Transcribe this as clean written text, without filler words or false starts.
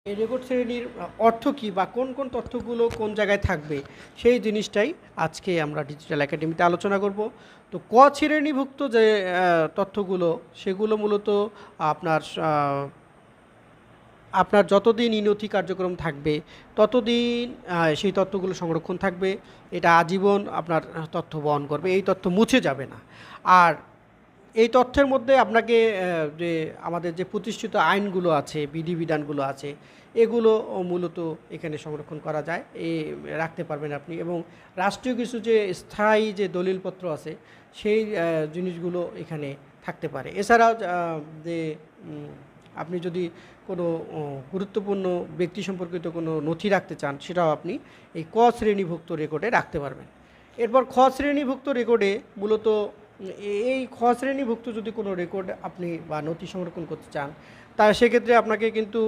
এই রেকর্ড শ্রেণীর অর্থ কী বা কোন কোন তথ্যগুলো কোন জায়গায় থাকবে সেই জিনিসটাই আজকে আমরা ডিজিটাল একাডেমিতে আলোচনা করব। তো ক শ্রেণীভুক্ত যে তথ্যগুলো সেগুলো মূলত আপনার আপনার যতদিন ইনথি কার্যক্রম থাকবে ততদিন সেই তথ্যগুলো সংরক্ষণ থাকবে। এটা আজীবন আপনার তথ্য বহন করবে, এই তথ্য মুছে যাবে না। আর এই তথ্যের মধ্যে আপনাকে যে আমাদের যে প্রতিষ্ঠিত আইনগুলো আছে, বিধিবিধানগুলো আছে, এগুলো মূলত এখানে সংরক্ষণ করা যায়, রাখতে পারবেন আপনি। এবং রাষ্ট্রীয় কিছু যে স্থায়ী যে দলিলপত্র আছে সেই জিনিসগুলো এখানে থাকতে পারে। এছাড়াও যে আপনি যদি কোনো গুরুত্বপূর্ণ ব্যক্তি সম্পর্কিত কোনো নথি রাখতে চান সেটাও আপনি এই ক শ্রেণীভুক্ত রেকর্ডে রাখতে পারবেন। এরপর খ শ্রেণীভুক্ত রেকর্ডে মূলত এই খ শ্রেণীভুক্ত যদি কোনো রেকর্ড আপনি বা নথি সংরক্ষণ করতে চান তা সেক্ষেত্রে আপনাকে কিন্তু